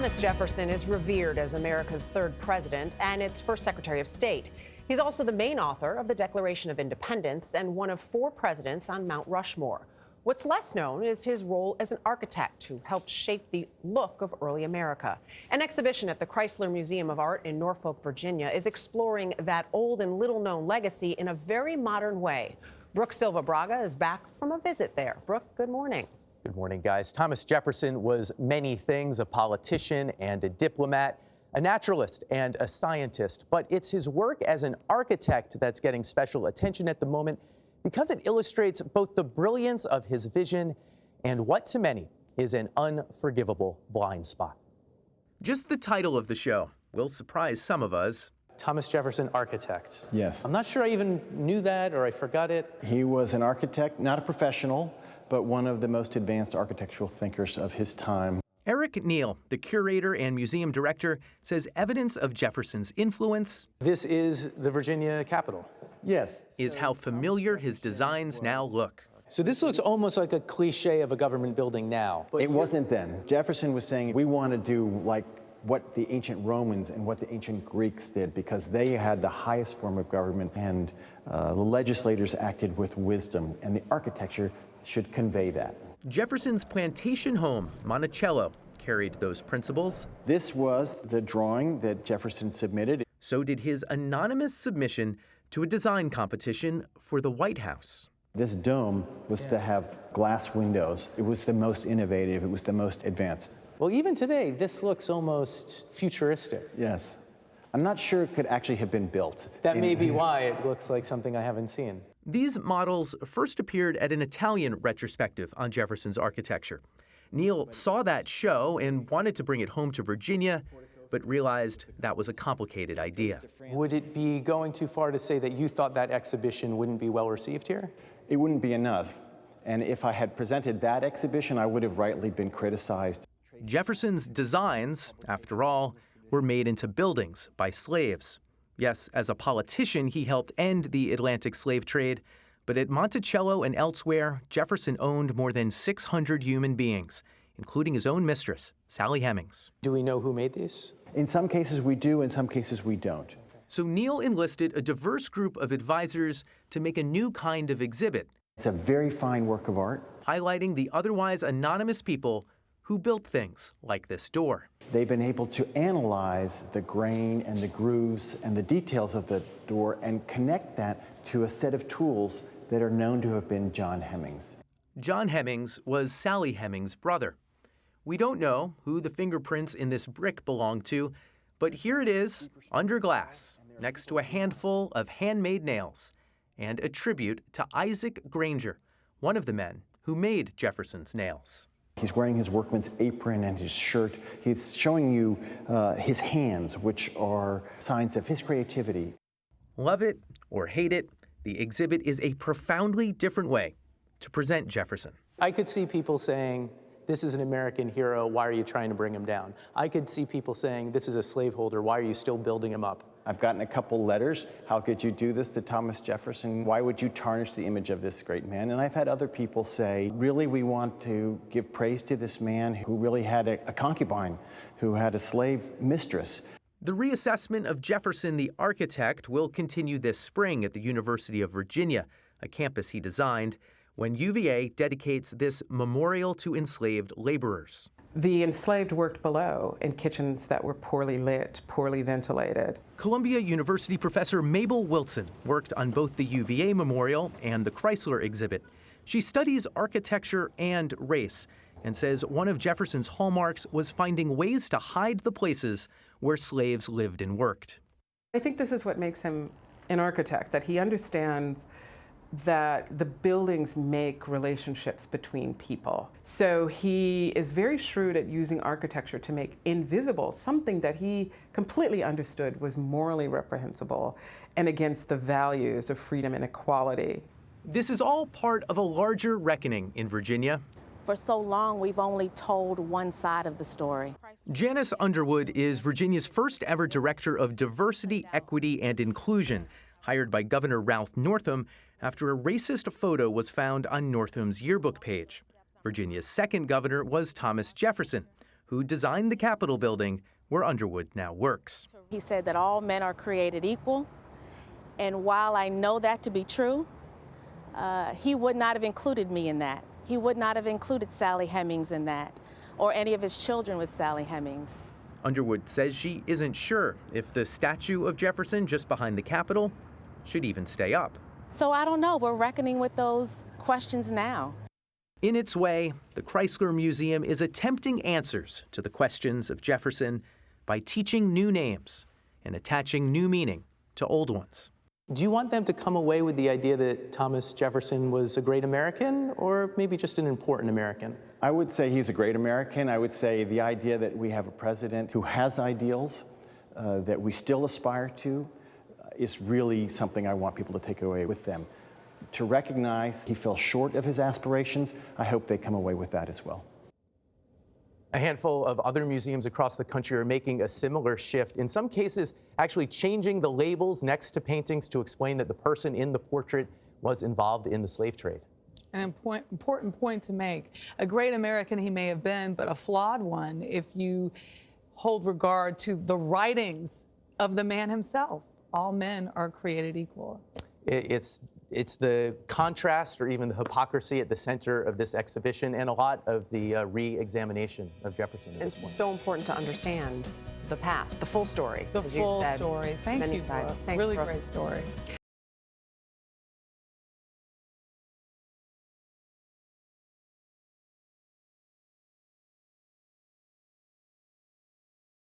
Thomas Jefferson is revered as America's third president and its first Secretary of State. He's also the main author of the Declaration of Independence and one of 4 presidents on Mount Rushmore. What's less known is his role as an architect who helped shape the look of early America. An exhibition at the Chrysler Museum of Art in Norfolk, Virginia, is exploring that old and little-known legacy in a very modern way. Brook Silva-Braga is back from a visit there. Brook, good morning. Good morning, guys. Thomas Jefferson was many things, a politician and a diplomat, a naturalist and a scientist. But it's his work as an architect that's getting special attention at the moment because it illustrates both the brilliance of his vision and what to many is an unforgivable blind spot. Just the title of the show will surprise some of us. Thomas Jefferson, architect. Yes. I'm not sure I even knew that or I forgot it. He was an architect, not a professional, but one of the most advanced architectural thinkers of his time. Eric Neal, the curator and museum director, says evidence of Jefferson's influence. This is the Virginia Capitol. Yes. Is how familiar his designs now look. So this looks almost like a cliche of a government building now. But it wasn't then. Jefferson was saying, we want to do like what the ancient Romans and what the ancient Greeks did, because they had the highest form of government, and the legislators acted with wisdom, and the architecture should convey that. Jefferson's plantation home, Monticello, carried those principles. This was the drawing that Jefferson submitted. So did his anonymous submission to a design competition for the White House. This dome was to have glass windows. It was the most innovative. It was the most advanced. Well, even today, this looks almost futuristic. Yes. I'm not sure it could actually have been built. That may be why it looks like something I haven't seen. These models first appeared at an Italian retrospective on Jefferson's architecture. Neal saw that show and wanted to bring it home to Virginia, but realized that was a complicated idea. Would it be going too far to say that you thought that exhibition wouldn't be well received here? It wouldn't be enough. And if I had presented that exhibition, I would have rightly been criticized. Jefferson's designs, after all, were made into buildings by slaves. Yes, as a politician, he helped end the Atlantic slave trade, but at Monticello and elsewhere, Jefferson owned more than 600 human beings, including his own mistress, Sally Hemings. Do we know who made these? In some cases we do, in some cases we don't. So Neal enlisted a diverse group of advisors to make a new kind of exhibit. It's a very fine work of art, highlighting the otherwise anonymous people who built things like this door. They've been able to analyze the grain and the grooves and the details of the door and connect that to a set of tools that are known to have been John Hemings. John Hemings was Sally Hemings' brother. We don't know who the fingerprints in this brick belong to, but here it is, under glass, next to a handful of handmade nails, and a tribute to Isaac Granger, one of the men who made Jefferson's nails. He's wearing his workman's apron and his shirt. He's showing you his hands, which are signs of his creativity. Love it or hate it, the exhibit is a profoundly different way to present Jefferson. I could see people saying, this is an American hero, why are you trying to bring him down? I could see people saying, this is a slaveholder, why are you still building him up? I've gotten a couple letters. How could you do this to Thomas Jefferson? Why would you tarnish the image of this great man? And I've had other people say, really, we want to give praise to this man who really had a concubine, who had a slave mistress. The reassessment of Jefferson the architect will continue this spring at the University of Virginia, a campus he designed, when UVA dedicates this memorial to enslaved laborers. The enslaved worked below in kitchens that were poorly lit, poorly ventilated. Columbia University professor Mabel Wilson worked on both the UVA memorial and the Chrysler exhibit. She studies architecture and race and says one of Jefferson's hallmarks was finding ways to hide the places where slaves lived and worked. I think this is what makes him an architect, that he understands that the buildings make relationships between people. So he is very shrewd at using architecture to make invisible something that he completely understood was morally reprehensible and against the values of freedom and equality. This is all part of a larger reckoning in Virginia. For so long, we've only told one side of the story. Janice Underwood is Virginia's first ever director of diversity, equity, and inclusion, hired by Governor Ralph Northam after a racist photo was found on Northam's yearbook page. Virginia's second governor was Thomas Jefferson, who designed the Capitol building where Underwood now works. He said that all men are created equal, and while I know that to be true, he would not have included me in that. He would not have included Sally Hemings in that, or any of his children with Sally Hemings. Underwood says she isn't sure if the statue of Jefferson just behind the Capitol should even stay up. So I don't know. We're reckoning with those questions now. In its way, the Chrysler Museum is attempting answers to the questions of Jefferson by teaching new names and attaching new meaning to old ones. Do you want them to come away with the idea that Thomas Jefferson was a great American, or maybe just an important American? I would say he's a great American. I would say the idea that we have a president who has ideals that we still aspire to is really something I want people to take away with them. To recognize he fell short of his aspirations, I hope they come away with that as well. A handful of other museums across the country are making a similar shift, in some cases actually changing the labels next to paintings to explain that the person in the portrait was involved in the slave trade. An important point to make. A great American he may have been, but a flawed one if you hold regard to the writings of the man himself. All men are created equal. It's the contrast or even the hypocrisy at the center of this exhibition and a lot of the re-examination of Jefferson. It's so important to understand the past, the full story. The as you full said, story. Thank many you, sides. Brooke. Thanks, Really Brooke. great story.